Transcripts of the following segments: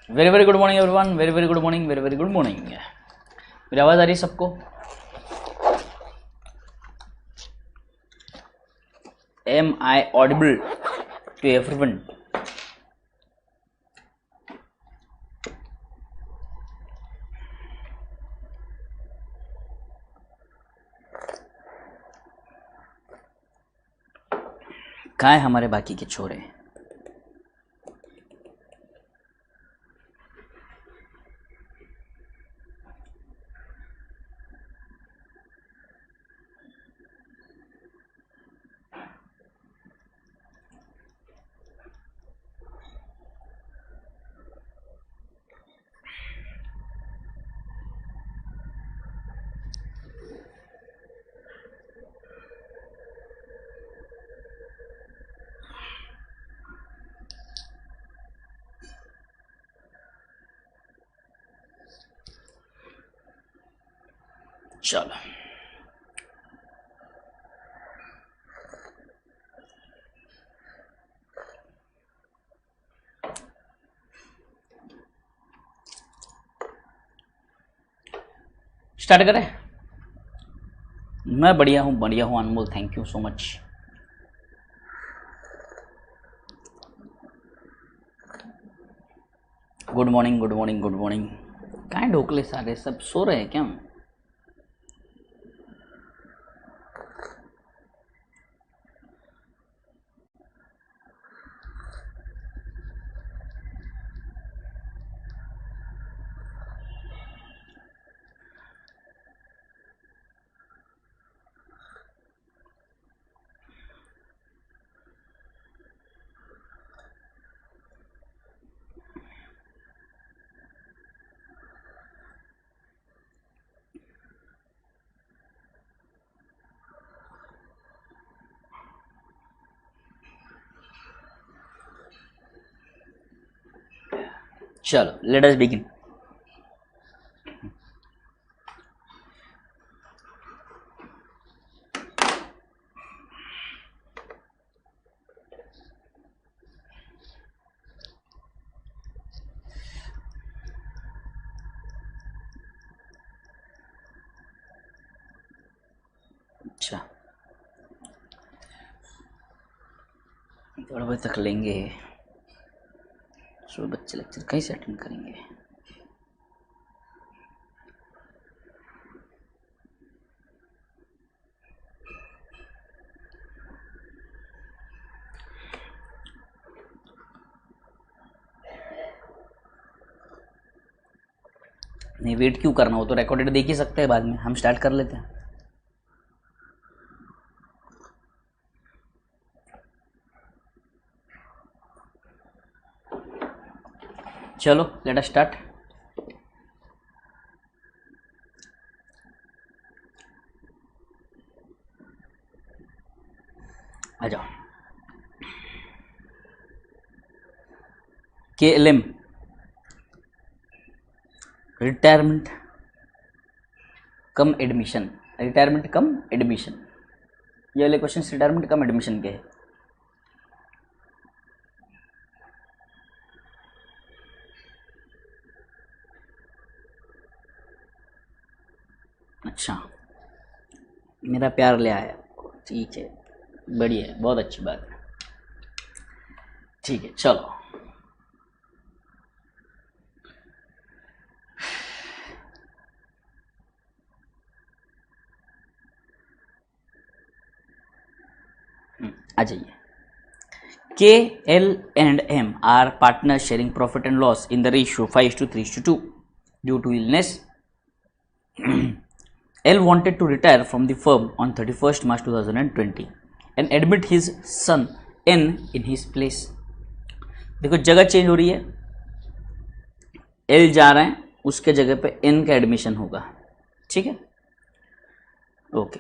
Very very good morning everyone, very very good morning, very very good morning. मेरी आवाज़ आ रही है सबको? Am I audible to everyone? कहाँ है हमारे बाकी के छोरे? चलो स्टार्ट करें। मैं बढ़िया हूँ Anmol, thank you so much. Good morning good morning good morning. कहाँ ढोकले सारे, सब सो रहे हैं क्या? चलो लेट अस बिगिन। अच्छा, थोड़ा बजे तक लेंगे, सुबह बच्चे लेक्चर कैसे अटेंड करेंगे? नहीं वेट क्यों करना, हो तो रिकॉर्डेड देख ही सकते हैं बाद में। हम स्टार्ट कर लेते हैं। चलो लेट अस स्टार्ट। आ जाओ। KLM रिटायरमेंट कम एडमिशन, रिटायरमेंट कम एडमिशन, ये वाले क्वेश्चन रिटायरमेंट कम एडमिशन के हैं। अच्छा, मेरा प्यार ले आया, ठीक है, बढ़िया है, बहुत अच्छी बात है। ठीक है चलो, आ जाइए। KL and M are partners sharing profit and loss in the ratio 5:3:2. Due to illness, L wanted to retire from the firm on 31st March 2020 and admit his son N in his place. देखो जगह change हो रही है, L जा रहे हैं, उसके जगह पे N का एडमिशन होगा। ठीक है, ओके।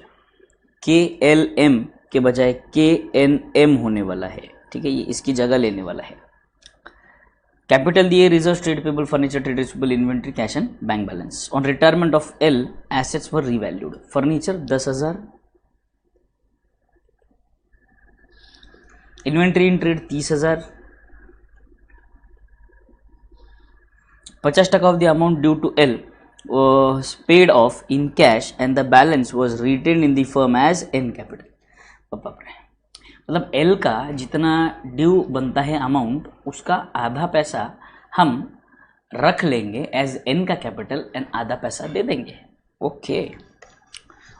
KLM के बजाय KNM होने वाला है। ठीक है, ये इसकी जगह लेने वाला है। कैपिटल दिए, reserve, trade payable, furniture, trade receivable, inventory, cash and bank balance. On retirement of L, assets were revalued. Furniture 10,000, inventory in trade 30,000, 50% of the amount due to L was paid off in cash and the balance was retained in the firm as N capital. मतलब L का जितना due बनता है amount, उसका आधा पैसा हम रख लेंगे एज N का कैपिटल एंड आधा पैसा दे देंगे. Okay.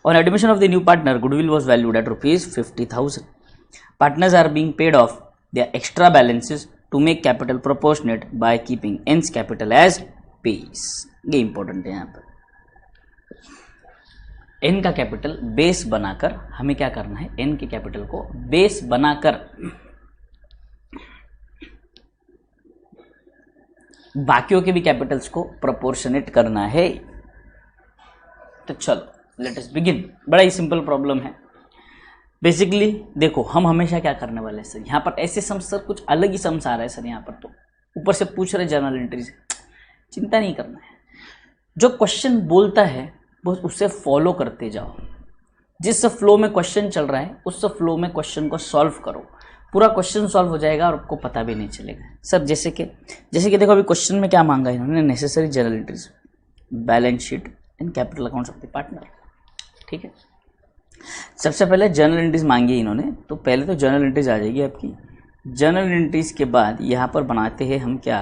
On admission of the new partner, goodwill was valued at ₹50,000. Partners are being paid off their extra balances to make capital proportionate by keeping N's capital as base. ये important है. यहाँ पर N का capital base बनाकर हमें क्या करना है, N के कैपिटल को बेस बनाकर बाकियों के भी कैपिटल्स को प्रोपोर्शनेट करना है. तो चलो लेट अस बिगिन. बड़ा ही सिंपल प्रॉब्लम है. बेसिकली देखो, हम हमेशा क्या करने वाले हैं सर, यहाँ पर ऐसे सम सर कुछ अलग ही सम्स आ रहा है सर. यहाँ पर तो ऊपर से पूछ रहे जर्नल एंट्री से, चिंता नहीं करना है. जो क्वेश्चन बोलता है बस उससे फॉलो करते जाओ. जिस फ्लो में क्वेश्चन चल रहा है उस फ्लो में क्वेश्चन को सॉल्व करो. पूरा क्वेश्चन सॉल्व हो जाएगा और आपको पता भी नहीं चलेगा. सर जैसे कि देखो अभी क्वेश्चन में क्या मांगा इन्होंने, necessary journal entries, balance sheet and capital accounts of the partner. ठीक है. सबसे पहले जर्नल एंट्रीज मांगी इन्होंने, तो पहले तो जर्नल एंट्रीज आ जाएगी आपकी. जर्नल एंट्रीज के बाद यहाँ पर बनाते हैं हम क्या,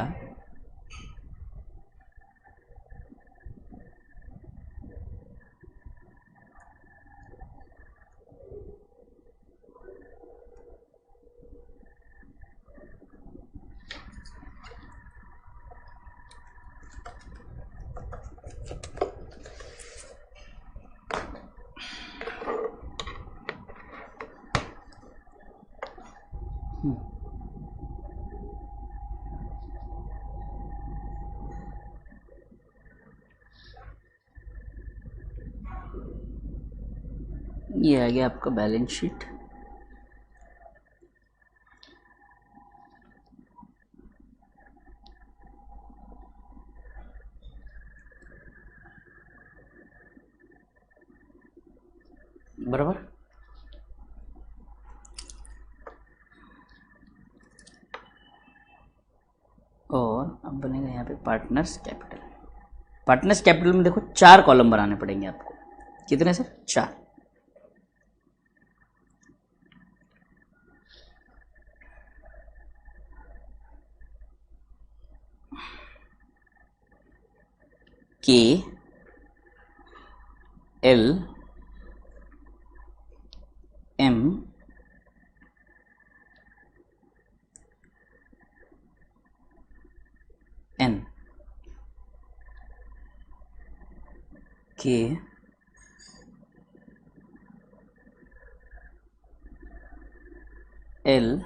ये आ गया आपका बैलेंस शीट. बराबर. और अब बनेगा यहाँ पे पार्टनर्स कैपिटल. पार्टनर्स कैपिटल में देखो 4 कॉलम बनाने पड़ेंगे आपको. कितने sir? 4. K L M N. K L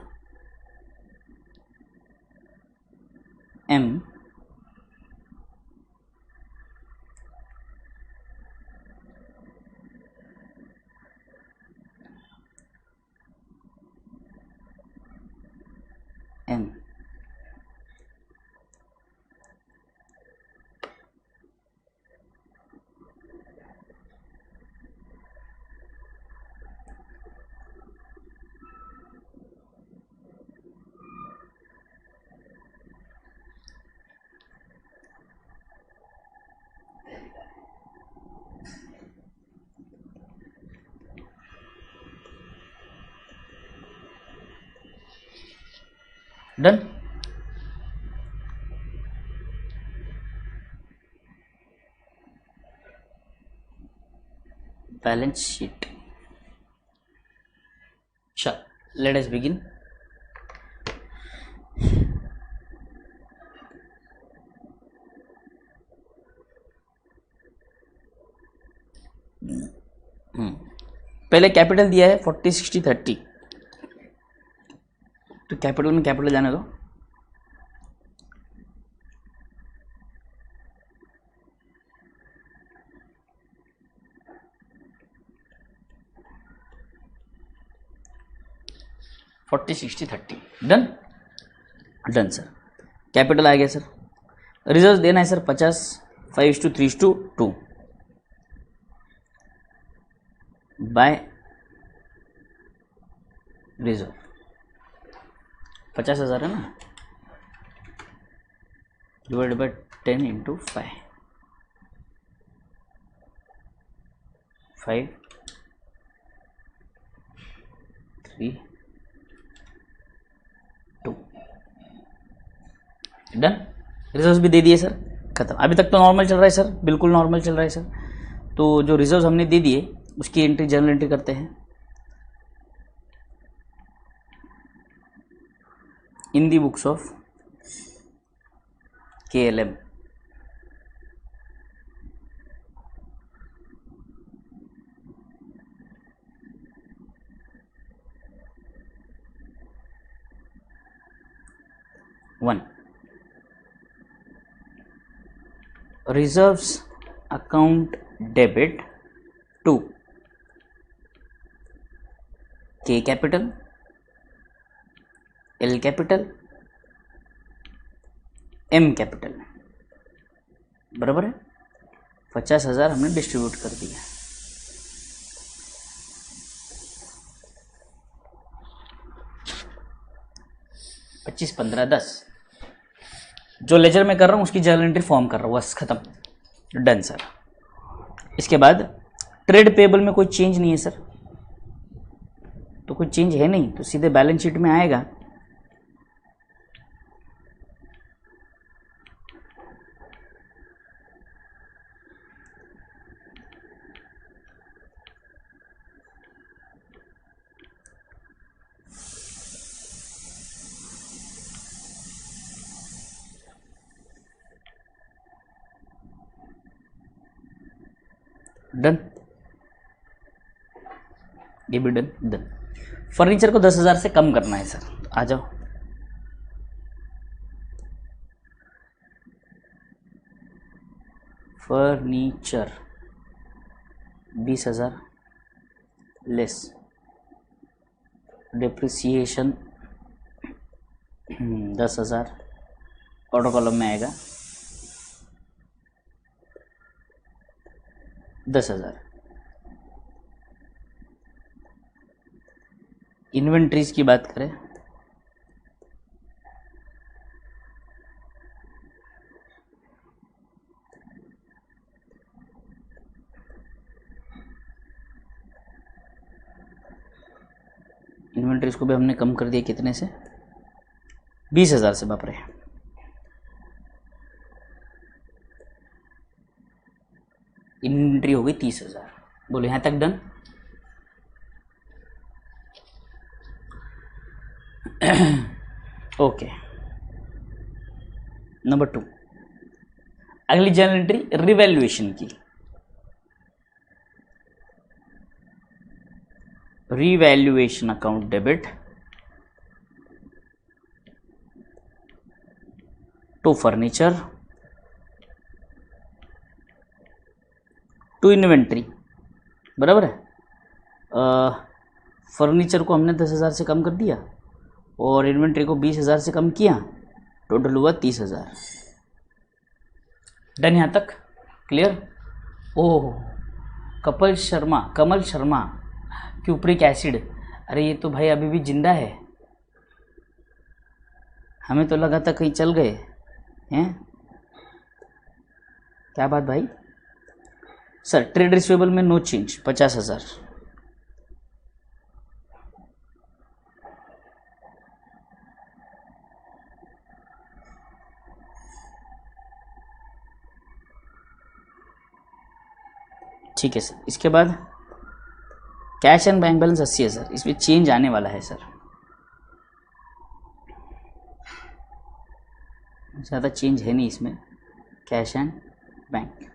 M N. Done. Balance sheet. Sure. Let us begin. पहले कैपिटल दिया है 40 60 30, तो कैपिटल में कैपिटल जाने दो. $40 60 30 डन. Done sir. कैपिटल आ गया सर. रिजर्व देना है सर 50 5:3:2 बाय रिजर्व. 50,000 है ना, divide by 10 into 5, 5 3 2 done. Reserves भी दे दिए सर, खत्म। अभी तक तो नॉर्मल चल रहा है सर, बिल्कुल नॉर्मल चल रहा है सर। तो जो रिजर्व्स हमने दे दिए उसकी एंट्री जर्नल एंट्री करते हैं। In the books of KLM, one reserves account debit to K capital, L capital, M capital, बराबर है। 50,000 हमने डिस्ट्रीब्यूट कर दिया। पच्चीस 15 10 जो लेजर में कर रहा हूँ उसकी जर्नल एंट्री फॉर्म कर रहा हूँ, बस खत्म, डन सर। इसके बाद ट्रेड पेबल में कोई चेंज नहीं है सर, तो कोई चेंज है नहीं, तो सीधे बैलेंस शीट में आएगा। डन, ये भी डन डन। फर्नीचर को 10,000 से कम करना है सर, आ जाओ। Furniture 20,000 less depreciation 10,000, auto column में आएगा 10,000। इन्वेंट्रीज की बात करें, इन्वेंट्रीज को भी हमने कम कर दिया, कितने से? 20,000 से, बाप रे। इन्वेंट्री हो गई 30,000, बोलो यहाँ तक डन। ओके, नंबर 2, अगली जर्नल एंट्री रिवैल्यूएशन की। Revaluation account debit to furniture to inventory, बराबर है। फर्नीचर को हमने 10,000 से कम कर दिया और इन्वेंट्री को 20,000 से कम किया, टोटल हुआ 30,000। डन, यहाँ तक क्लियर? ओह, कमल शर्मा क्यूप्रिक एसिड, अरे ये तो भाई अभी भी जिंदा है, हमें तो लगा था कहीं चल गए हैं। क्या बात भाई? सर ट्रेड रिसीवेबल में नो चेंज, 50,000। ठीक है सर। इसके बाद कैश एंड बैंक बैलेंस 80,000, इसमें चेंज आने वाला है सर, ज़्यादा चेंज है नहीं इसमें। कैश एंड बैंक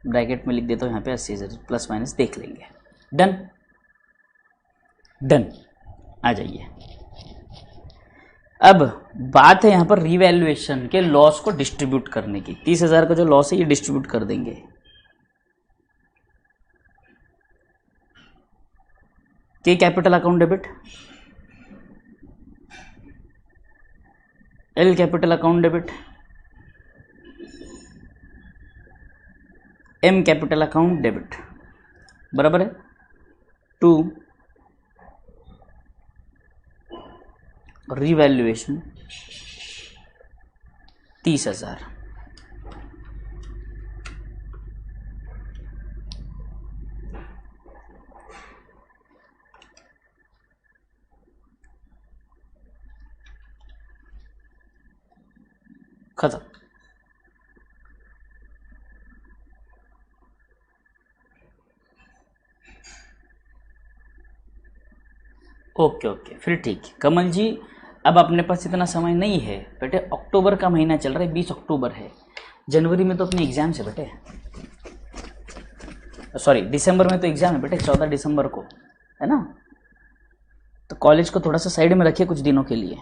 ब्रैकेट में लिख देता हूँ यहाँ पे 80,000, प्लस माइनस देख लेंगे। डन डन, आ जाइए। अब बात है यहाँ पर रिवैल्यूएशन के लॉस को डिस्ट्रीब्यूट करने की। 30,000 का जो लॉस है ये डिस्ट्रीब्यूट कर देंगे। K capital account debit, L capital account debit, M capital account debit, बराबर है, टू रिवैल्यूएशन 30,000। खत्म। ओके ओके, फिर ठीक है कमल जी, अब अपने पास इतना समय नहीं है बेटे, अक्टूबर का महीना चल रहा है, 20 अक्टूबर है, जनवरी में तो अपने एग्जाम है बेटे, सॉरी दिसंबर में तो एग्जाम है बेटे, 14 दिसंबर को है ना, तो कॉलेज को थोड़ा सा साइड में रखिए कुछ दिनों के लिए।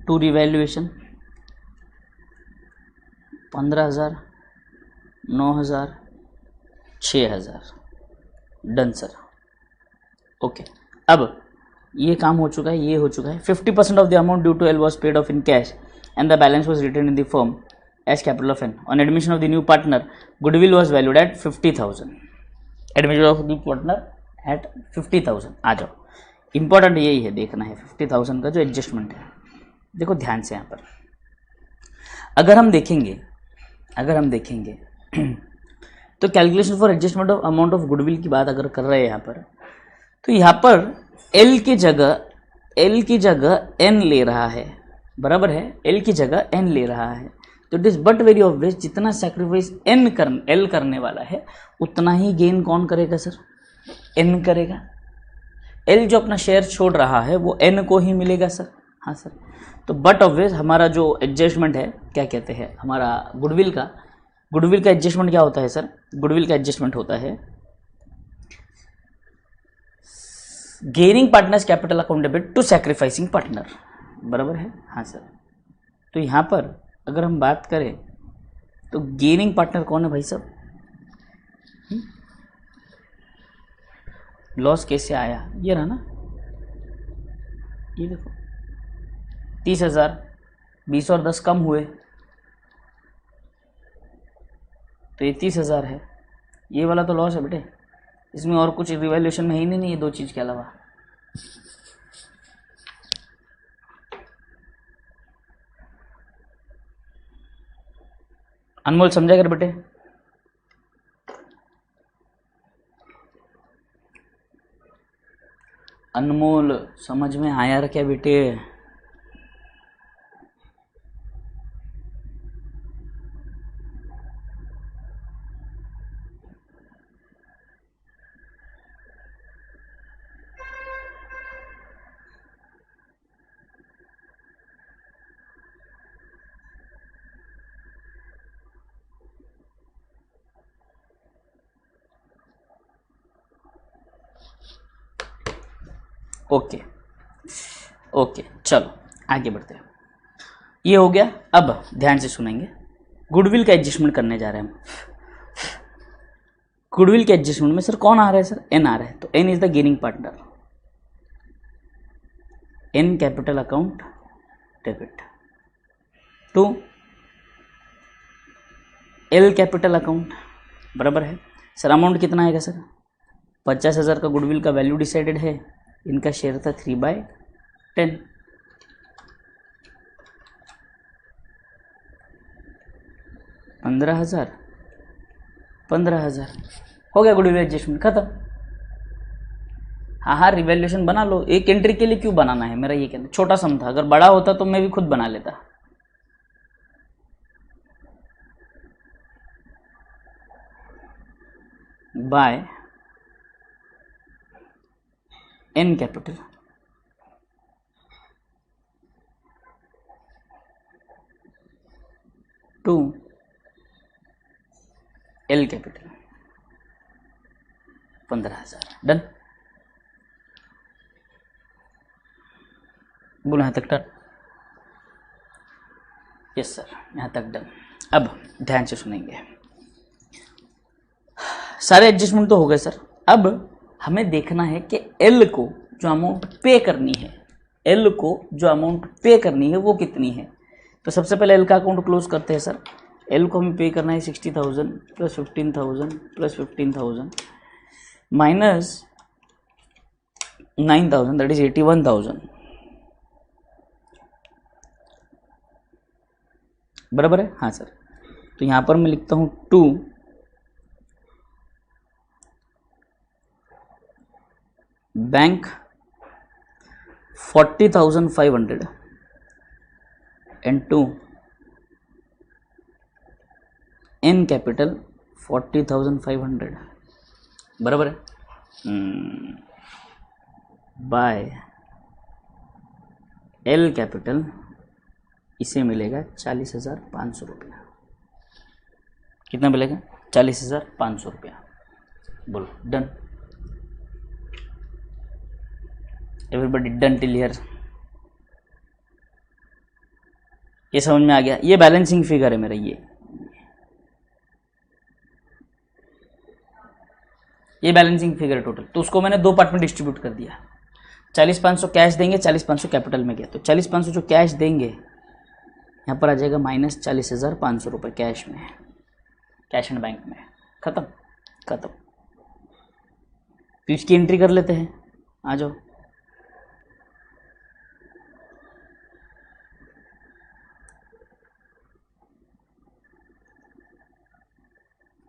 To revaluation 15,000, 9,000, 6,000, done sir. Okay, अब ये काम हो चुका है, ये हो चुका है। 50% of the amount due to L was paid off in cash and the balance was return in the firm as capital of N. On admission of the new partner goodwill was valued at 50,000। Admission of new partner at 50,000। आ जाओ, important यही है, देखना है 50,000 का जो adjustment है। देखो ध्यान से यहाँ पर अगर हम देखेंगे तो calculation for adjustment of amount of goodwill की बात अगर कर रहे हैं यहाँ पर, तो यहाँ पर एल की जगह एन ले रहा है, बराबर है, एल की जगह एन ले रहा है, तो it is but very obvious जितना सैक्रिफाइस एल करने वाला है उतना ही गेन कौन करेगा सर, एन करेगा। एल जो अपना शेयर छोड़ रहा है वो एन को ही मिलेगा सर। हाँ सर, तो बट ऑब्वियस हमारा जो एडजस्टमेंट है, क्या कहते हैं, हमारा गुडविल का एडजस्टमेंट क्या होता है सर, गुडविल का एडजस्टमेंट होता है gaining partners capital account debit to sacrificing partner, बराबर है। हाँ सर, तो यहाँ पर अगर हम बात करें तो गेनिंग पार्टनर कौन है भाई साहब, लॉस कैसे आया, ये रहा ना, ये देखो 30,000, 20 और 10 कम हुए तो ये 30,000 है, ये वाला तो लॉस है बेटे, इसमें और कुछ रिवैल्यूएशन में ही नहीं है, दो चीज़ के अलावा। अनमोल समझा कर बेटे, अनमोल समझ में आया क्या बेटे? ओके ओके, चलो आगे बढ़ते हैं। ये हो गया, अब ध्यान से सुनेंगे, गुडविल का एडजस्टमेंट करने जा रहे हैं हम। गुडविल के एडजस्टमेंट में सर कौन आ रहा है सर, एन आ रहा है, तो N is the gaining partner, N capital account debit to L capital account, बराबर है सर। अमाउंट कितना आएगा सर, 50,000 का गुडविल का वैल्यू डिसाइडेड है, इनका शेयर था 3/10, 15,000, 15,000 हो गया गुडविल एडजस्टमेंट, खत्म। हाँ, रिवैल्यूएशन बना लो, एक एंट्री के लिए क्यों बनाना है, मेरा ये कहना, छोटा सम था, अगर बड़ा होता तो मैं भी खुद बना लेता। By N capital to L capital 15,000, done. बोलो यहाँ तक डन, यस सर, यहाँ तक डन। अब ध्यान से सुनेंगे, सारे एडजस्टमेंट तो हो गए सर। अब हमें देखना है कि एल को जो अमाउंट पे करनी है, एल को जो अमाउंट पे करनी है वो कितनी है। तो सबसे पहले एल का अकाउंट क्लोज करते हैं सर। एल को हमें पे करना है 60,000 plus 15,000 plus 15,000 minus 9,000, that is 81,000, बराबर है। हाँ सर, तो यहाँ पर मैं लिखता हूँ 2 बैंक 40,500 and 2 n कैपिटल 40,500 बराबर है बाय एल कैपिटल, इसे मिलेगा 40,500 रुपया। कितना मिलेगा? 40,500 रुपया। बोलो done. Everybody done till here? ये समझ में आ गया? ये बैलेंसिंग फिगर है मेरा, ये बैलेंसिंग फिगर टोटल। तो उसको मैंने दो पार्ट में डिस्ट्रीब्यूट कर दिया। 40,500 कैश देंगे, 40,500 कैपिटल में गया, तो 40,500 जो कैश देंगे यहाँ पर आ जाएगा माइनस 40,500 रुपये कैश में, कैश एंड बैंक में। खत्म खत्म। तो इसकी एंट्री कर लेते हैं, आ जाओ।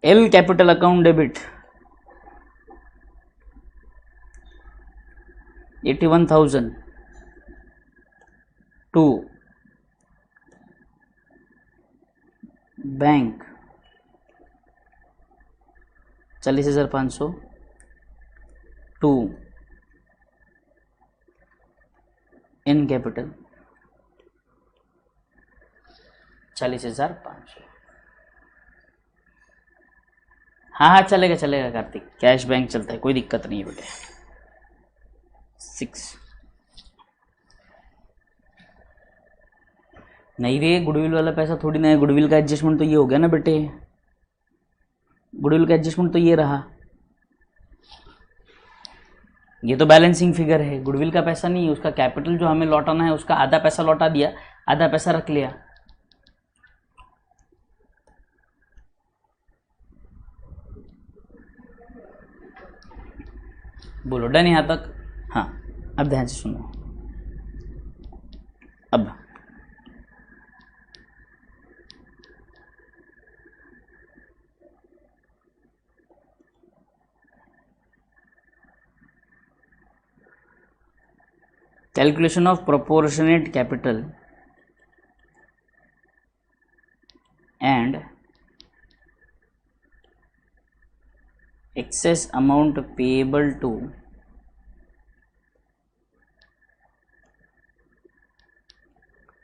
L capital account debit 81,000 to bank 40,500 to N capital 40,500। हाँ चलेगा चलेगा कार्तिक, कैश बैंक चलता है, कोई दिक्कत नहीं है बेटे। 6 नहीं रे, गुडविल वाला पैसा थोड़ी ना है, गुडविल का एडजस्टमेंट तो ये हो गया ना बेटे, गुडविल का एडजस्टमेंट तो ये रहा, ये तो बैलेंसिंग फिगर है। गुडविल का पैसा नहीं, उसका कैपिटल जो हमें लौटाना है उसका आधा पैसा लौटा दिया, आधा पैसा रख लिया। बोलो डन यहाँ तक? हाँ अब ध्यान से सुनो। अब calculation of proportionate capital and excess amount payable to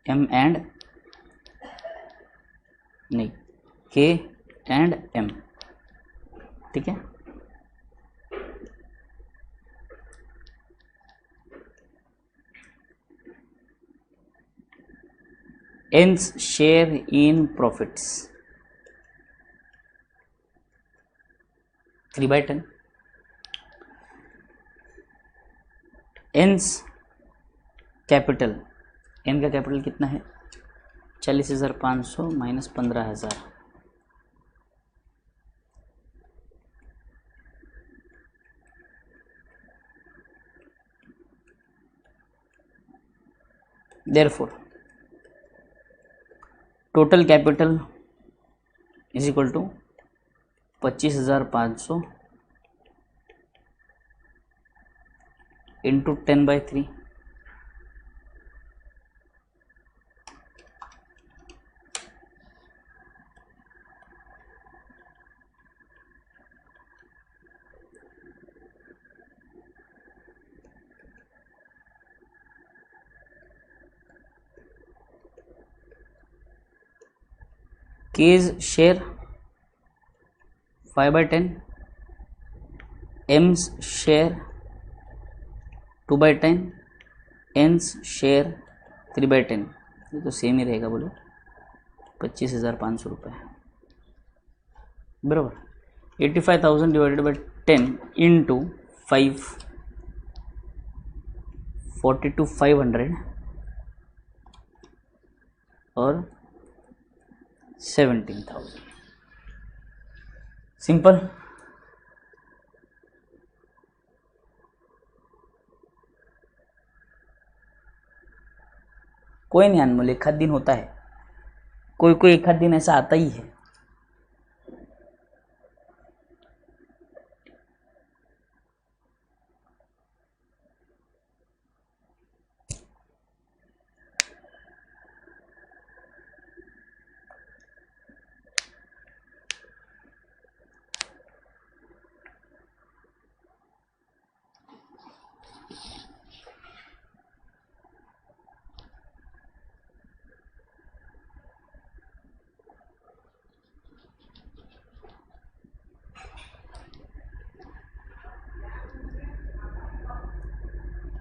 M and नहीं K and M, ठीक है। N's share in profits 3/10। N's capital, N का कैपिटल कितना है? 40,500 minus 15,000, therefore total capital is equal to 25,500 into 10/3, K's share 5/10, M's share 2/10, N's share 3/10। ये तो same ही रहेगा, बोलो 25,500 रुपये बराबर। 85,000 डिवाइडेड बाई 10 इंटू 5, 42,500 और 17,000। सिंपल। कोई नहीं अनमोल, एक आध दिन होता है, कोई कोई एक आध दिन ऐसा आता ही है।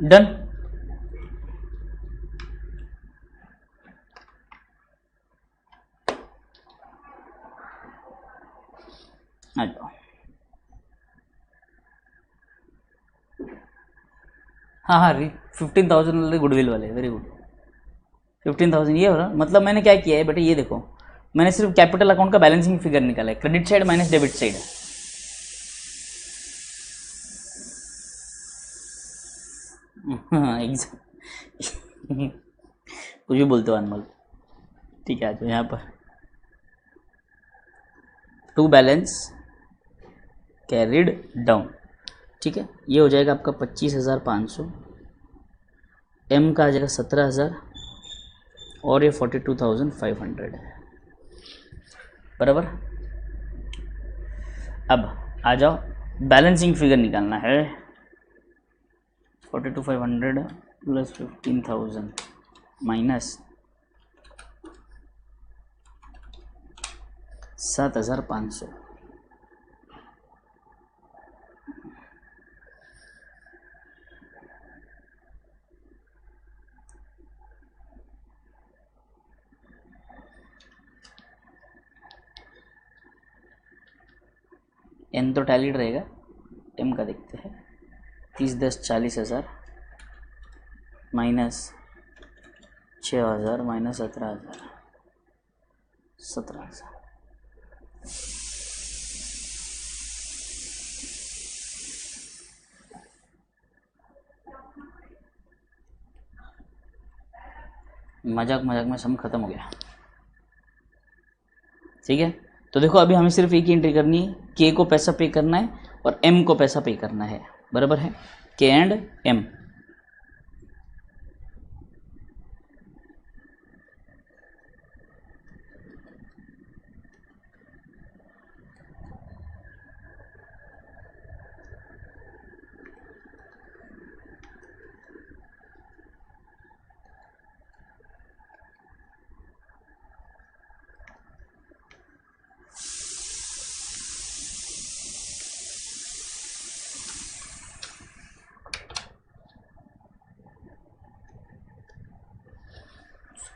डन। आ जाओ। हाँ हाँ 15,000 वाले गुडविल वाले, वेरी गुड। 15,000 ये हो रहा, मतलब मैंने क्या किया है बेटा, ये देखो मैंने सिर्फ कैपिटल अकाउंट का बैलेंसिंग फिगर निकाला है, credit side minus debit side. हाँ कुछ भी बोलते हो अनमोल, ठीक है। आ जाओ यहाँ पर, टू बैलेंस कैरिड डाउन, ठीक है। ये हो जाएगा आपका 25,500, एम का आ जाएगा 17,000 और ये 42,500 है, बराबर। अब आ जाओ, बैलेंसिंग फिगर निकालना है। 42,500 प्लस 15,000 माइनस 7,500। एन तो टैलीड रहेगा, एम का देखते हैं। 30 10 40,000 माइनस 6,000 माइनस 17,000, 17,000। मजाक मजाक में सम खत्म हो गया, ठीक है। तो देखो अभी हमें सिर्फ एक ही एंट्री करनी है, के को पैसा पे करना है और एम को पैसा पे करना है, बराबर है, के एंड एम।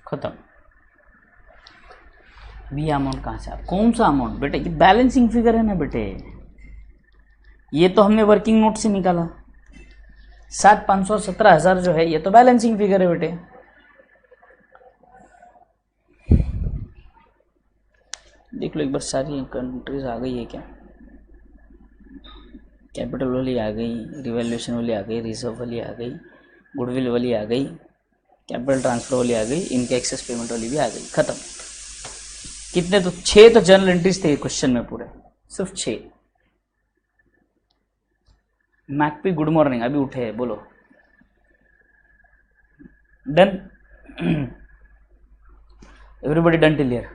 खत्म। अभी अमाउंट कहाँ से, कौन सा अमाउंट बेटे, ये बैलेंसिंग फिगर है ना बेटे, ये तो हमने वर्किंग नोट से निकाला। 7,500 और 17,000 जो है ये तो बैलेंसिंग फिगर है बेटे। देख लो एक बार, सारी कंट्रीज आ गई है क्या, कैपिटल वाली आ गई, रिवैल्यूएशन वाली आ गई, रिजर्व वाली आ गई, गुडविल वाली आ गई, कैपिटल ट्रांसफर वाली आ गई, इनके एक्सेस पेमेंट वाली भी आ गई, खत्म। कितने, तो 6 तो जर्नल एंट्रीज थे क्वेश्चन में पूरे, सिर्फ 6। मैकपी गुड मॉर्निंग, अभी उठे हैं, बोलो done. Everybody done till here.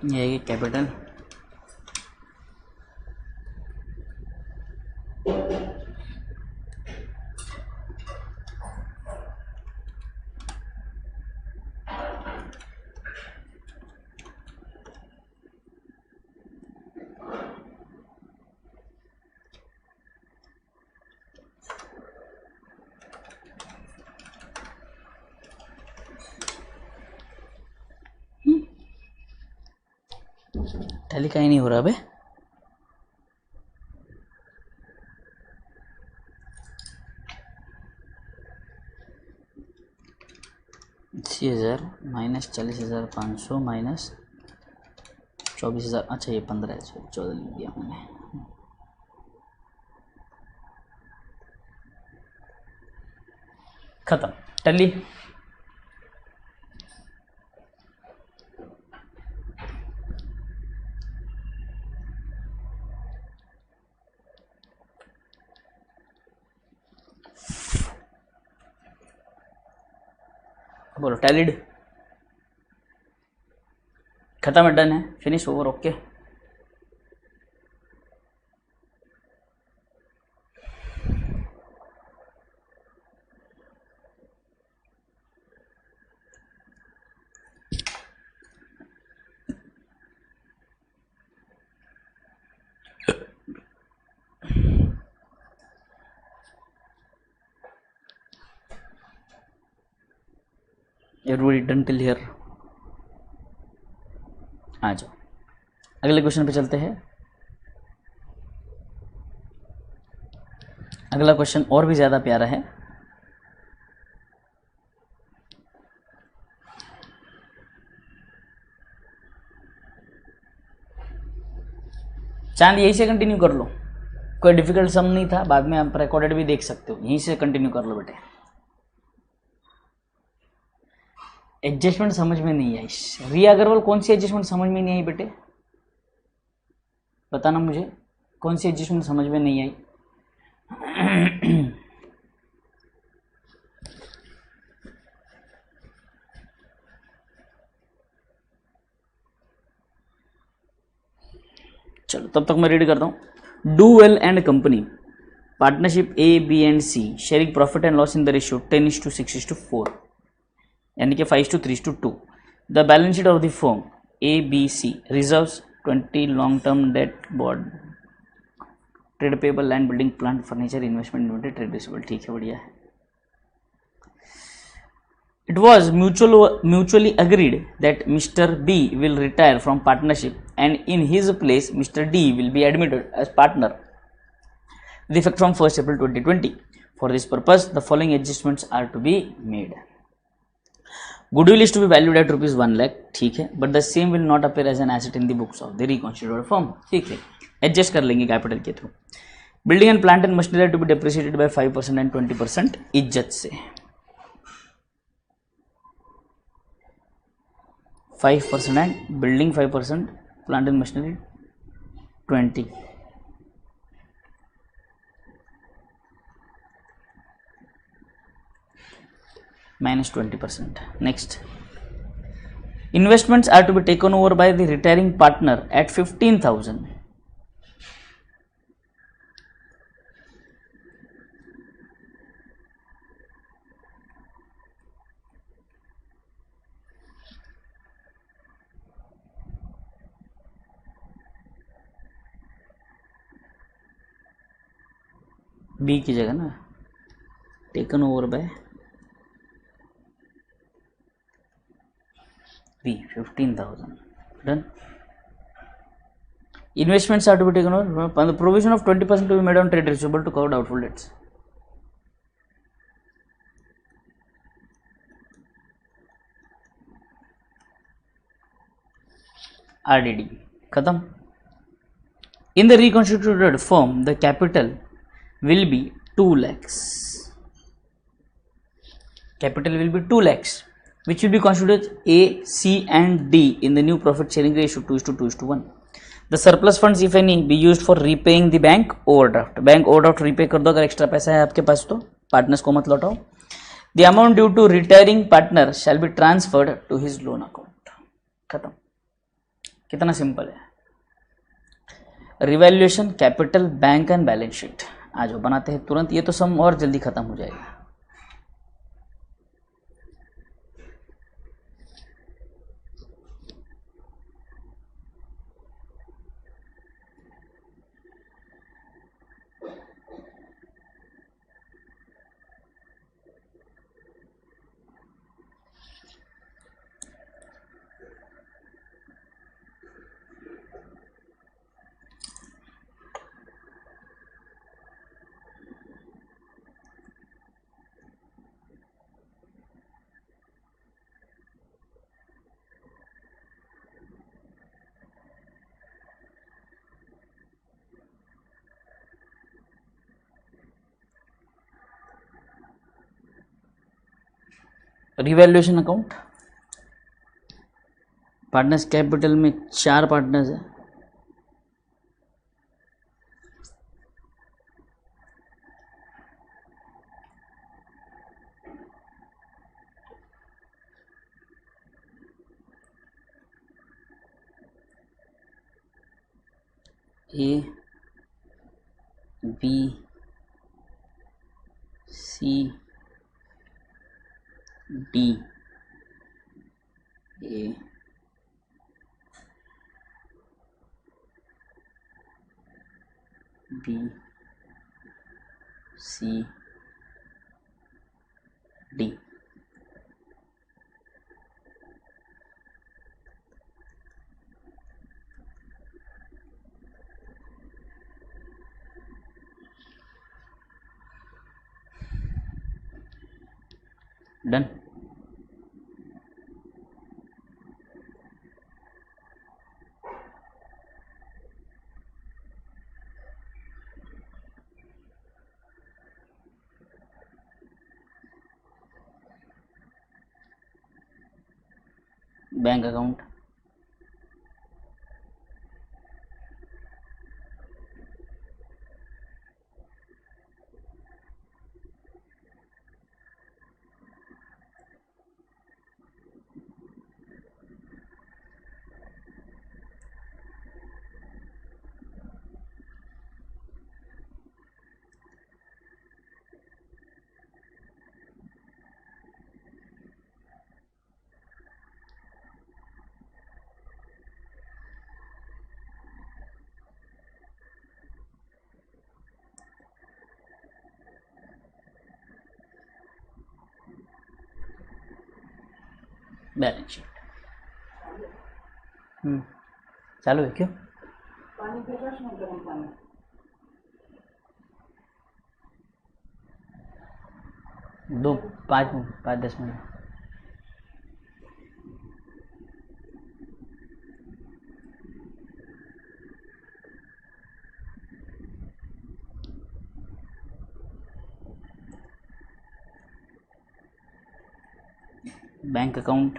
ये कैपिटल, टैली का ही नहीं हो रहा बे। $80,000 माइनस 40,500 माइनस 24,000, अच्छा ये 15 है, 14 लिख दिया मैंने। खत्म। टली बोलो, टैलिड खत्म है, डन है, finish, over, okay. Everybody done till here? आ जाओ, अगले क्वेश्चन पे चलते हैं। अगला क्वेश्चन और भी ज़्यादा प्यारा है। चांद यहीं से कंटिन्यू कर लो, कोई डिफिकल्ट सम नहीं था, बाद में आप रिकॉर्डेड भी देख सकते हो, यहीं से कंटिन्यू कर लो बेटे। एडजस्टमेंट समझ में नहीं आई, रिया अग्रवाल कौन सी एडजस्टमेंट समझ में नहीं आई बेटे, बताना मुझे, कौन सी एडजस्टमेंट समझ में नहीं आई। चलो तब तक मैं रीड करता हूँ। Do well and company partnership A B and C sharing profit and loss in the ratio 10:6:4, यानी कि 5:3:2। The balance sheet of the firm A B C reserves 20 long term debt bond trade payable land building plant furniture investment inventory trade receivable. ठीक है, बढ़िया है। It was mutually agreed that Mr. B will retire from partnership and in his place Mr. D will be admitted as partner with effect from 1st April 2020. For this purpose, the following adjustments are to be made. Goodwill is to be valued at rupees 1 lakh, ठीक है, but the same will not appear as an asset in the books of the reconstituted firm, ठीक है, adjust कर लेंगे capital के through. Building and plant and machinery to be depreciated by 5% and 20% इज्जत से। 5% and building 5%, plant and machinery 20, minus 20%. Next, investments are to be taken over by the retiring partner at 15,000. B की जगह ना, taken over by B 15,000, done. Investments are to be taken over, the provision of 20% to be made on trade receivable to cover doubtful debts. RDD खत्म। In the reconstituted firm, the capital will be 2 lakhs. Capital will be 2 lakhs, which will be constituted A, C, and D in the new profit sharing ratio 2:2:1. The surplus funds, if any, be used for repaying the bank overdraft. Bank overdraft repay कर दो अगर extra पैसा है आपके पास तो, partners को मत लौटाओ। The amount due to retiring partner shall be transferred to his loan account. खत्म। कितना सिंपल है। Revaluation, capital, bank and balance sheet, आज वो बनाते हैं तुरंत, ये तो सम और जल्दी खत्म हो जाएगा। रिवैल्यूएशन अकाउंट, पार्टनर्स कैपिटल में 4 पार्टनर्स है, A B C D, A B C D. Done. Bank account, balance sheet. चालू है क्यों? दो 5-10 मिनट। बैंक अकाउंट,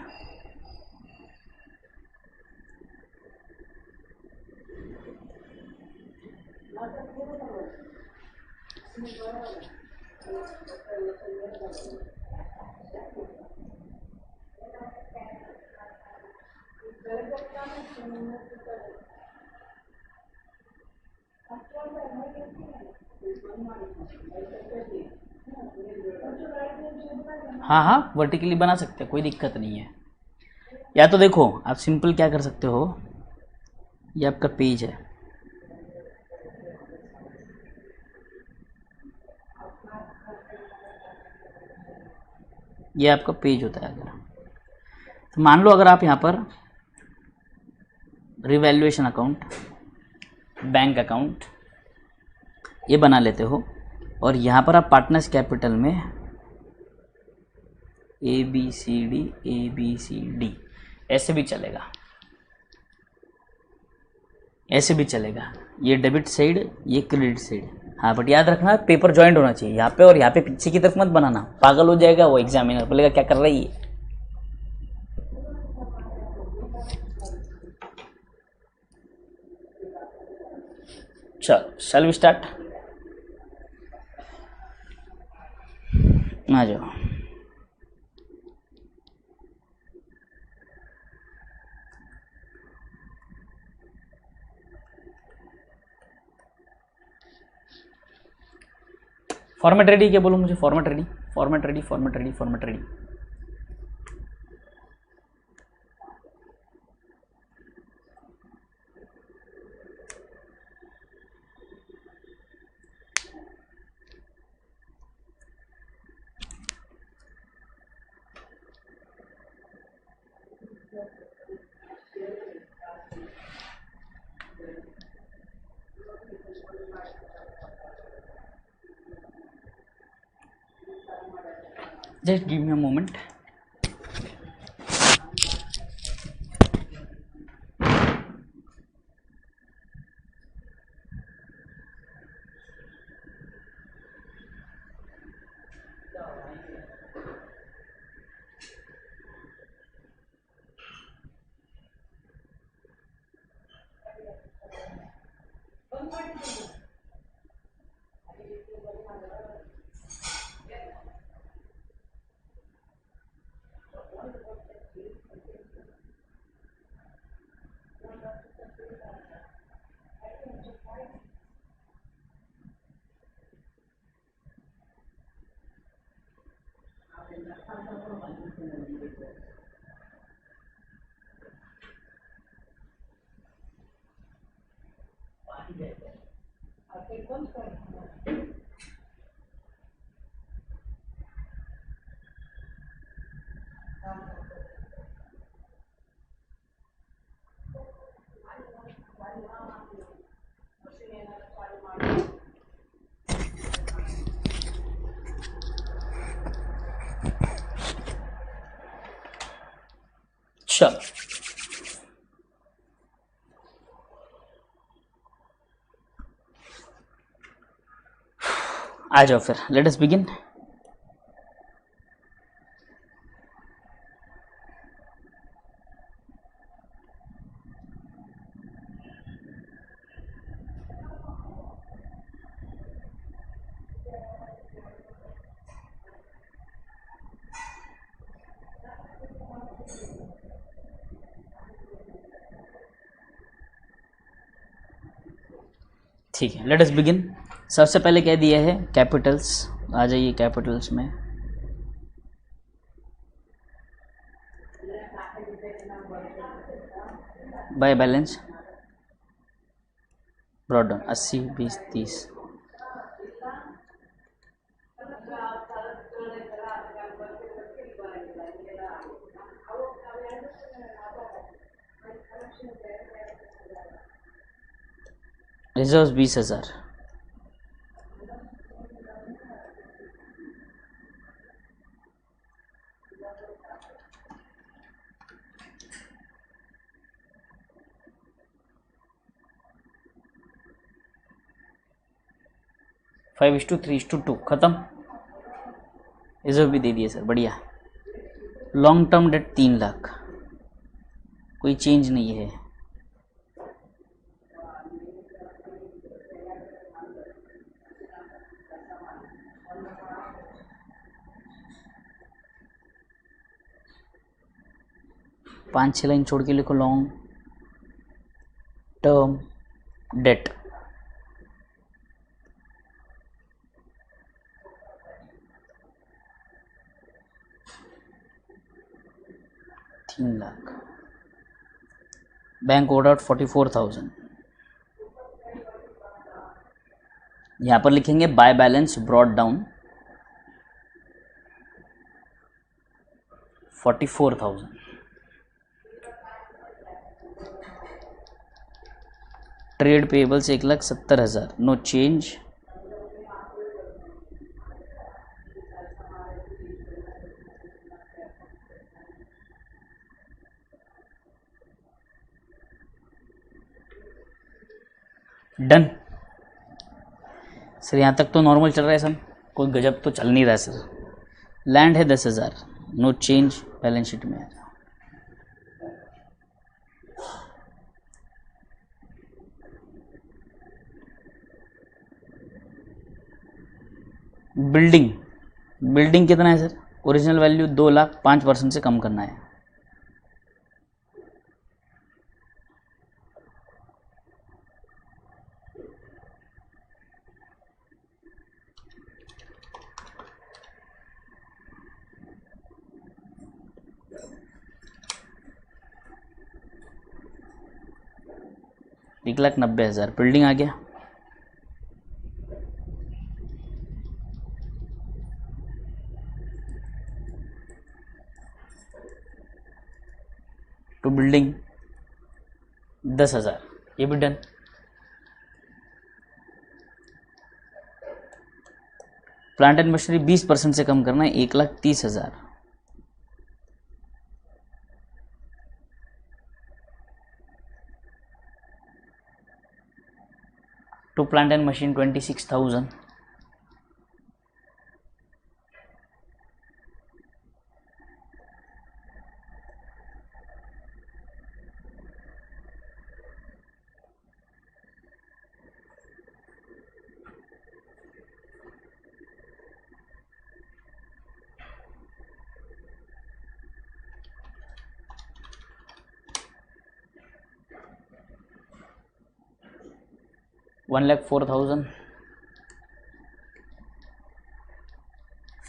हाँ हाँ वर्टिकली बना सकते हैं, कोई दिक्कत नहीं है। या तो देखो आप सिंपल क्या कर सकते हो, ये आपका पेज है, ये आपका पेज होता है। अगर तो मान लो अगर आप यहाँ पर रिवैल्यूएशन अकाउंट, बैंक अकाउंट ये बना लेते हो और यहाँ पर आप पार्टनर्स कैपिटल में ए बी सी डी ऐसे भी चलेगा, ऐसे भी चलेगा। ये डेबिट साइड, ये क्रेडिट साइड। हाँ बट याद रखना पेपर जॉइंट होना चाहिए यहाँ पे, और यहाँ पे पीछे की तरफ मत बनाना, पागल हो जाएगा वो एग्जामिनर, बोलेगा क्या कर रही है। चलो शैल वी स्टार्ट, आ जाओ। फॉर्मेट रेडी क्या बोलो मुझे, format ready, format ready, format ready, format ready. Just give me a moment. चलो आ जाओ फिर, लेट अस बिगिन। ठीक है, लेट अस बिगिन। सबसे पहले क्या दिया है, कैपिटल्स। आ जाइए कैपिटल्स में। By balance brought down 80 20 30। Reserve 20,000। Five is to 3:2 खत्म। रिजर्व भी दे दिए सर, बढ़िया। लॉन्ग टर्म डेट 3 लाख, कोई चेंज नहीं है। पाँच छः लाइन छोड़ के लिखो, लॉन्ग टर्म डेट। तीन लाख। Bank odd out 44,000। यहां पर लिखेंगे by balance brought down 44,000। Trade payables 1,70,000, no change. Done sir, यहाँ तक तो नॉर्मल चल रहा है सर, कोई गजब तो चल नहीं रहा सर। लैंड है 10,000, नो चेंज बैलेंस शीट में। बिल्डिंग, बिल्डिंग कितना है सर, ओरिजिनल वैल्यू 2 लाख, 5% से कम करना है। एक 1,90,000 बिल्डिंग आ गया। टू बिल्डिंग 10,000, ये भी डन। प्लांट एंड मशीनरी 20% से कम करना है, 1,30,000। To plant and machine 26,000। $1,04,000।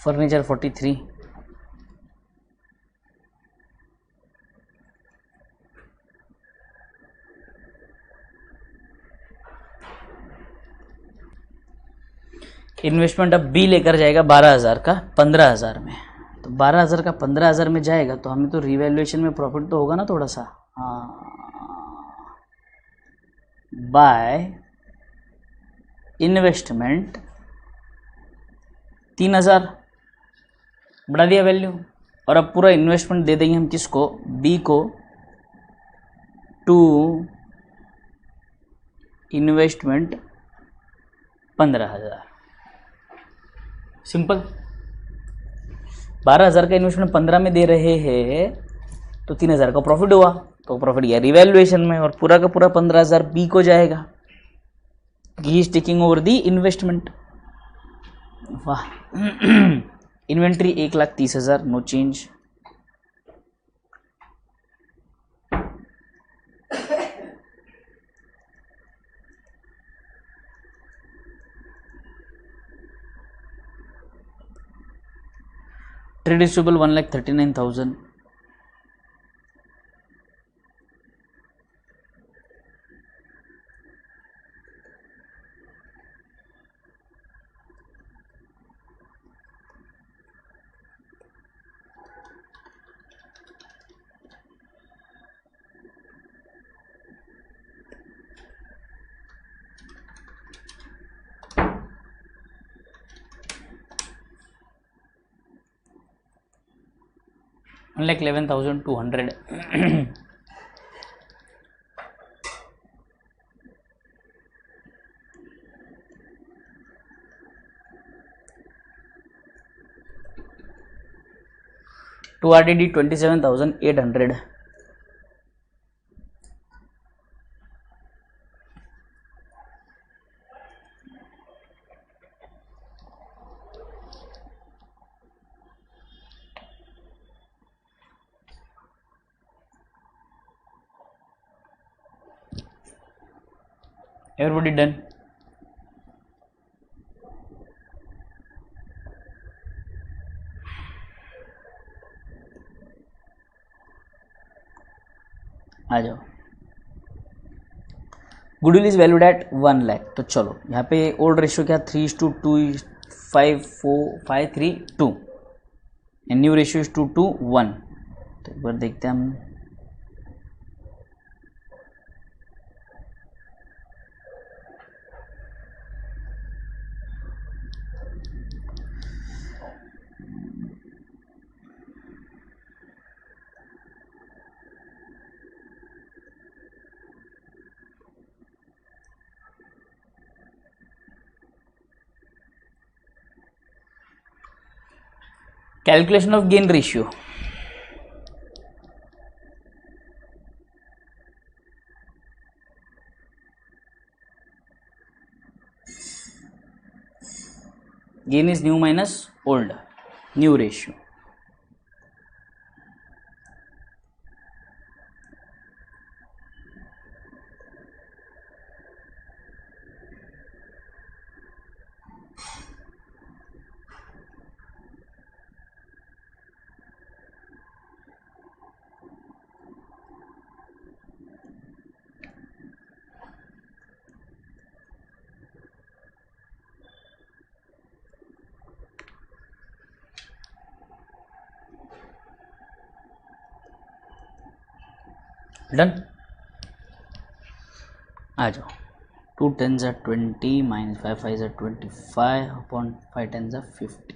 Furniture 43। Investment अब बी लेकर जाएगा 12,000 का 15,000 में, तो 12,000 का 15,000 में जाएगा तो हमें तो रिवैल्यूएशन में प्रॉफिट तो होगा ना थोड़ा सा। हाँ, बाय इन्वेस्टमेंट 3,000 बढ़ा दिया वैल्यू, और अब पूरा इन्वेस्टमेंट दे देंगे हम किसको, बी को, टू इन्वेस्टमेंट 15,000। सिंपल। 12,000 का इन्वेस्टमेंट 15 में दे रहे हैं तो 3,000 का प्रॉफिट हुआ, तो प्रॉफिट गया रिवैल्यूएशन में, और पूरा का पूरा 15,000 बी को जाएगा, he is taking over the investment. वाह। Inventory 1,30,000, no change. Trade receivable 1,39,000। like 11,200। To RDD 27,800। Everybody done? आ जाओ। Goodwill is valued at 1 lakh. तो चलो यहाँ पे ओल्ड रेशियो क्या, 3:2, 5:4, 5:3, 2, एंड न्यू रेशियो इज 2:1। तो एक बार देखते हैं हम। Calculation of gain ratio, gain is new minus old, new ratio. Done. आ जाओ। 2 10s are 20 minus 5 5s are 25 upon 5 10s are 50।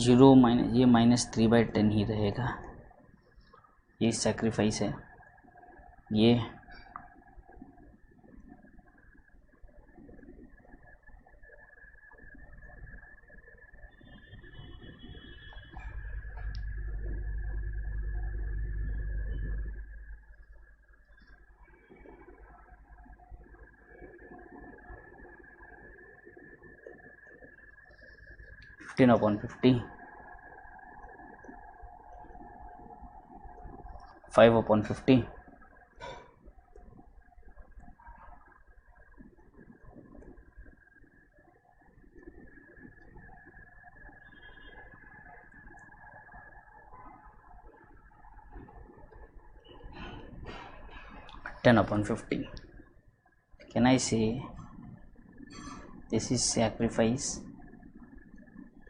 0 minus ये -3/10 ही रहेगा, ये सैक्रिफाइस है। ये upon 50, 5 upon 50, (10 upon 50). Can I say this is sacrifice,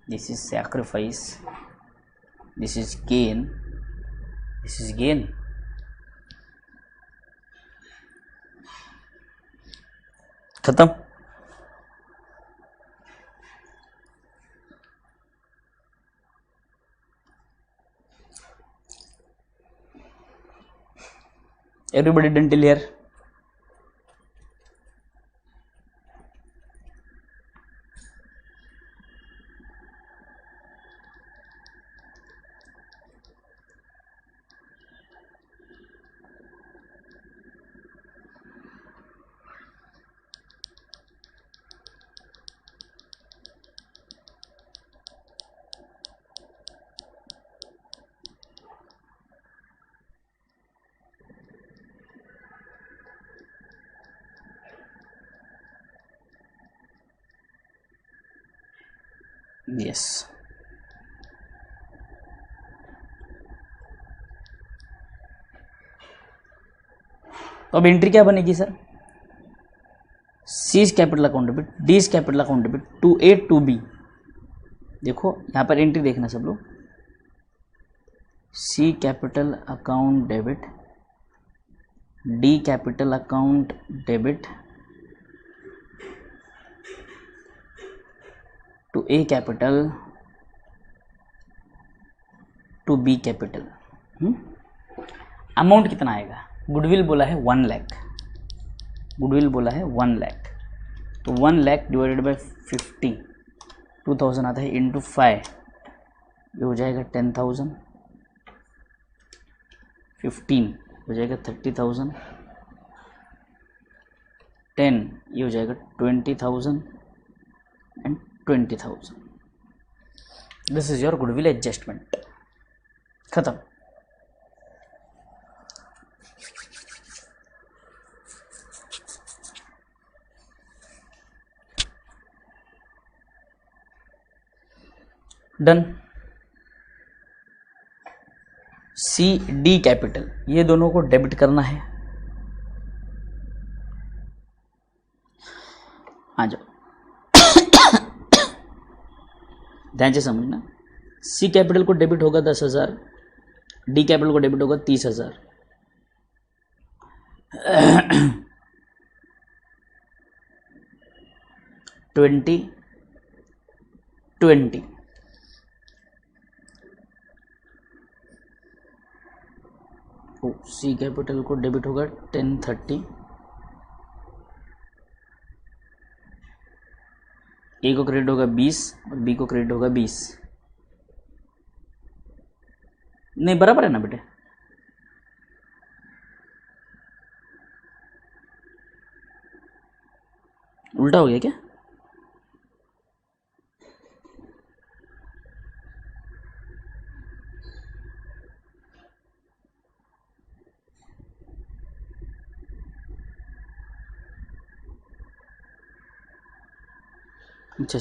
this is sacrifice, this is gain, this is gain. खत्म। Everybody done till here? Yes. तो अब entry क्या बनेगी sir? C is capital account debit, D is capital account debit, to A to B. देखो यहाँ पर entry देखना सब लोग, C capital account debit, D capital account debit, to A capital, to B capital. Amount कितना आएगा? Goodwill बोला है 1 लाख, गुडविल बोला है 1 लाख, तो 1 लाख डिवाइडेड बाय 50, 2000 आता है इंटू 5, ये हो जाएगा 10,000, 15 हो जाएगा 30,000, 10 ये हो जाएगा 20,000 and 20,000। This is your goodwill adjustment. खत्म। डन। सी डी कैपिटल, ये दोनों को डेबिट करना है। आ जाओ, ध्यान से समझना। सी कैपिटल को डेबिट होगा 10,000, डी कैपिटल को डेबिट होगा 30,000। ट्वेंटी 20, सी कैपिटल को डेबिट होगा 1030, ए को क्रेडिट होगा 20 और बी को क्रेडिट होगा 20। नहीं बराबर है ना बेटे? उल्टा हो गया क्या? अच्छा,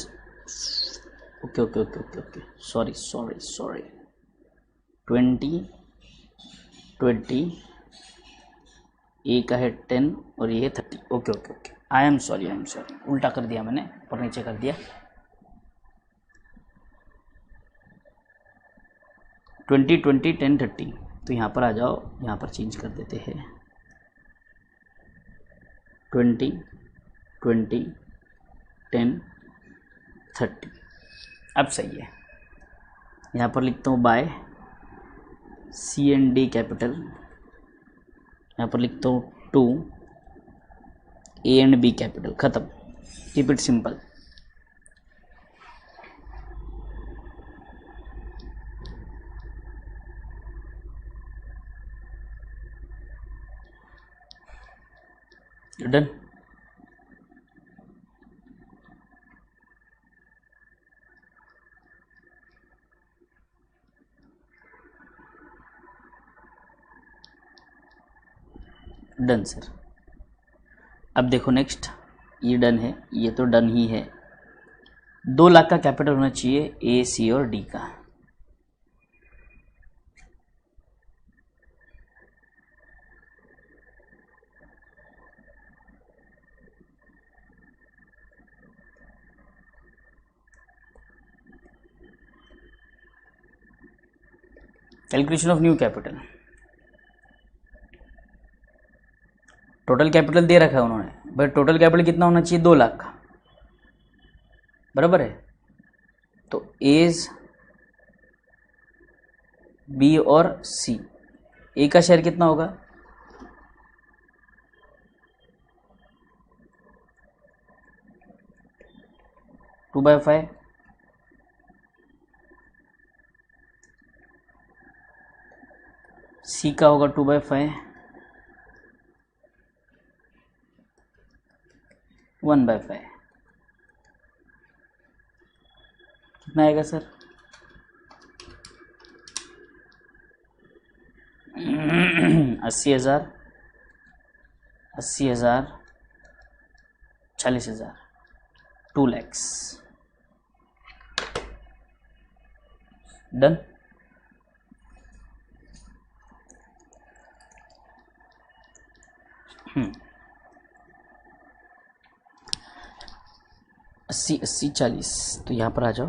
okay okay okay okay okay, sorry sorry sorry. 20 20, ए का है 10 और ये 30। Okay okay okay, I am sorry, उल्टा कर दिया मैंने, ऊपर नीचे कर दिया। 20 20 10 30, तो यहाँ पर आ जाओ, यहाँ पर चेंज कर देते हैं 20 20 10 30। अब सही है। यहाँ पर लिखता हूँ by C and D capital, यहाँ पर लिखता हूँ to A and B capital. खत्म। Keep it simple. Done. Done sir. अब देखो नेक्स्ट, ये डन है, ये तो डन ही है। 2 लाख का कैपिटल होना चाहिए ए सी और डी का। Calculation of new capital, total capital दे रखा है उन्होंने भाई, टोटल कैपिटल कितना होना चाहिए, 2 लाख का, बराबर है। तो एज बी और सी, ए का शेयर कितना होगा, 2/5, सी का होगा 2/5, 1/5, कितना आएगा सर, 80,000, 80,000, 40,000, 2 lakhs, डन। अस्सी 80 40, तो यहाँ पर आ जाओ,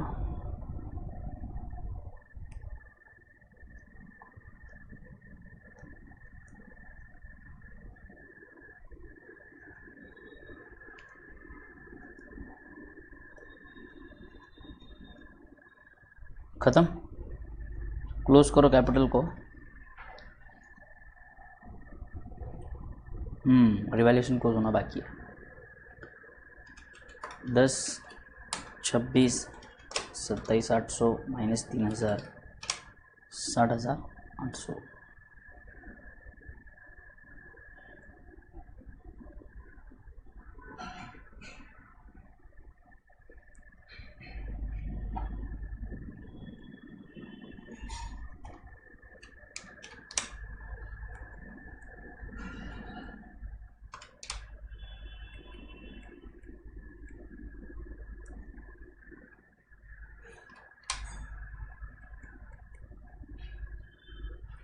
खत्म, क्लोज करो कैपिटल को। रिवैल्यूएशन क्लोज होना बाकी है, 10, 26, 27,800 माइनस 3,000, 60,800,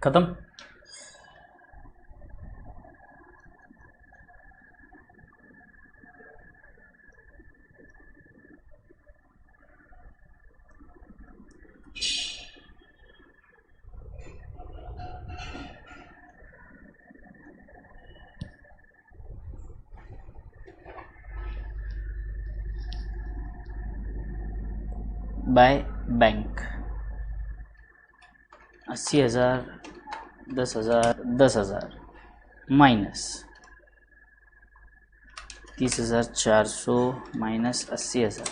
खत्म। बाय बैंक, 80,000, 10,000, 10,000 माइनस 30,400 माइनस 80,000,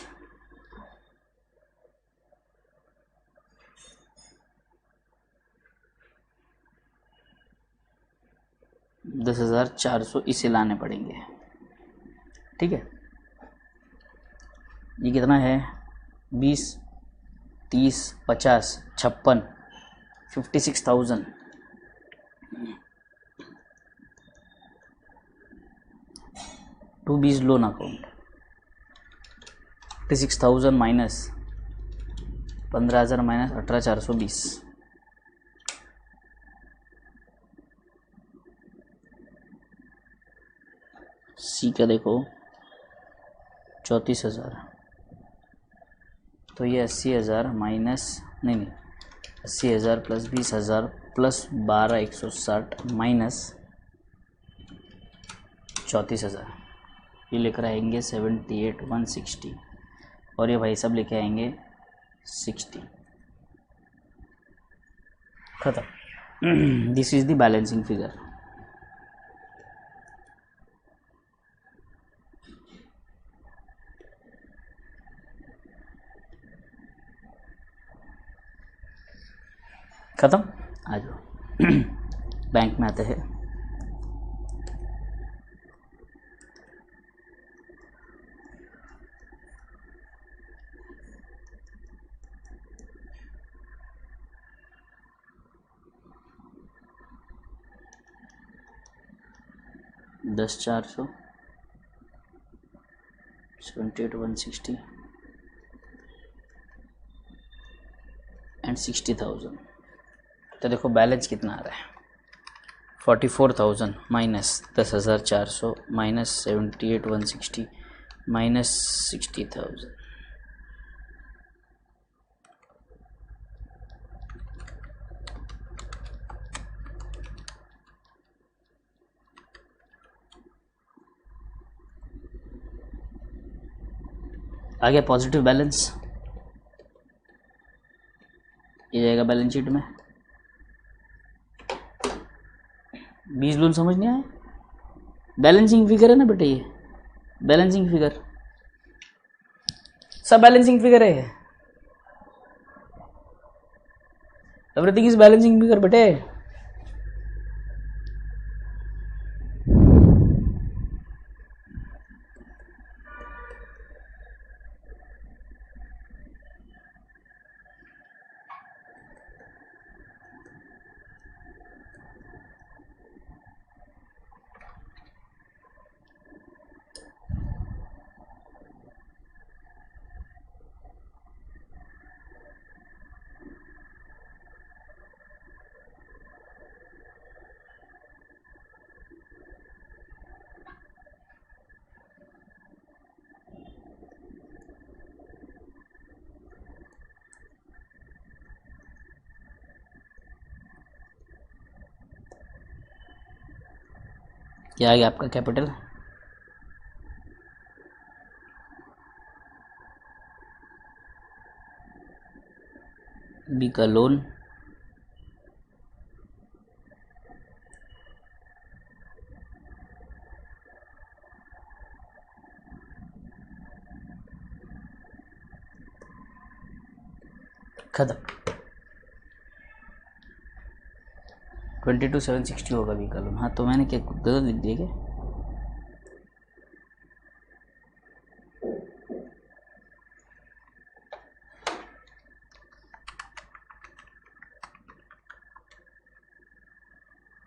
10,400 इसे लाने पड़ेंगे, ठीक है। ये कितना है, 20, 30, 50, 56, 56,000, 2 20 लोन अकाउंट, 56,000 माइनस 15,000 माइनस 18,420, सी का देखो 34,000, तो ये 80,000 माइनस नहीं 80,000 प्लस 20,000 प्लस 12,160 माइनस 34,000, ये लेकर आएंगे 78,160, और ये भाई सब लेके आएंगे 60, खत्म। This is the balancing figure. खत्म, आ जाओ बैंक में आते हैं। दस 400, 78,160 एंड 60,000, तो देखो बैलेंस कितना आ रहा है, 44,000 माइनस 10,400 माइनस 78,160 माइनस 60,000, आ गया पॉजिटिव बैलेंस, ये जाएगा बैलेंस शीट में। बीज लोन समझ नहीं आया? बैलेंसिंग फिगर है ना बेटे, ये बैलेंसिंग फिगर, सब बैलेंसिंग फिगर है, एवरीथिंग इज बैलेंसिंग फिगर बेटे। क्या आ गया आपका कैपिटल, बी का लोन, खत्म। 22,760 होगा बी का लोन। हाँ तो मैंने क्या गलत लिख दिया क्या?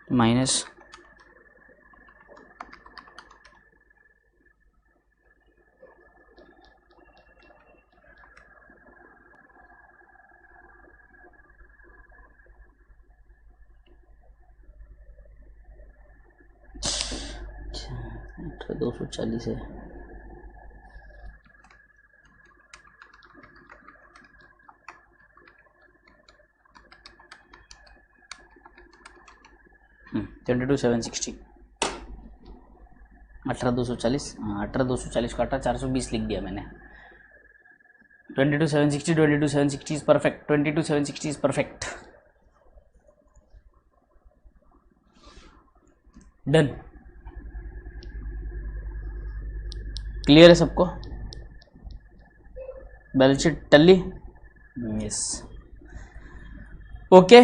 माइनस अच्छा 240 है। ट्वेंटी 22,760, 18,240, हाँ 18,240 काटा 420 लिख दिया मैंने। 22,760, 22,760 is perfect, 22,760 is perfect. Done, clear है सबको? Balance sheet tally, yes okay.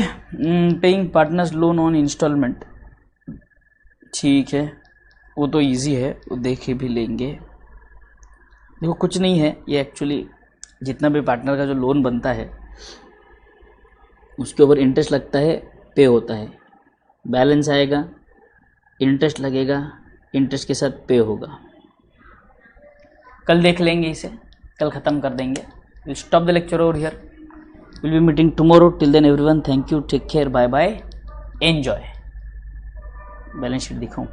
Paying partners loan on installment, ठीक है वो तो इजी है, वो देखे भी लेंगे। देखो कुछ नहीं है ये, एक्चुअली जितना भी पार्टनर का जो लोन बनता है उसके ऊपर इंटरेस्ट लगता है, पे होता है, बैलेंस आएगा, इंटरेस्ट लगेगा, इंटरेस्ट के साथ पे होगा। कल देख लेंगे इसे, कल ख़त्म कर देंगे। Will stop the lecture over here, will be meeting tomorrow. Till then everyone, thank you, take care, bye bye, enjoy. Balance sheet दिखाऊं?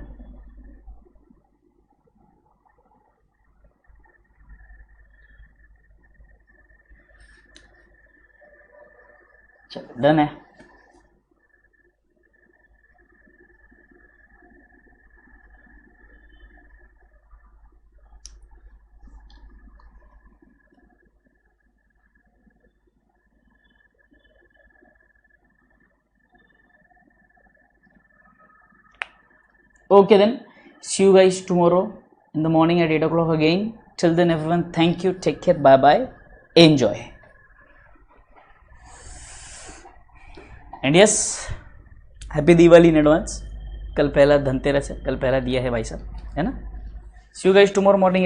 चलो डन है। Okay then, see you guys tomorrow in the morning at 8 o'clock again. Till then everyone, thank you, take care, bye bye, enjoy. And yes, happy Diwali in advance. कल पहला धनतेरस है, कल पहला दिया है भाई साहब, है ना? See you guys tomorrow morning.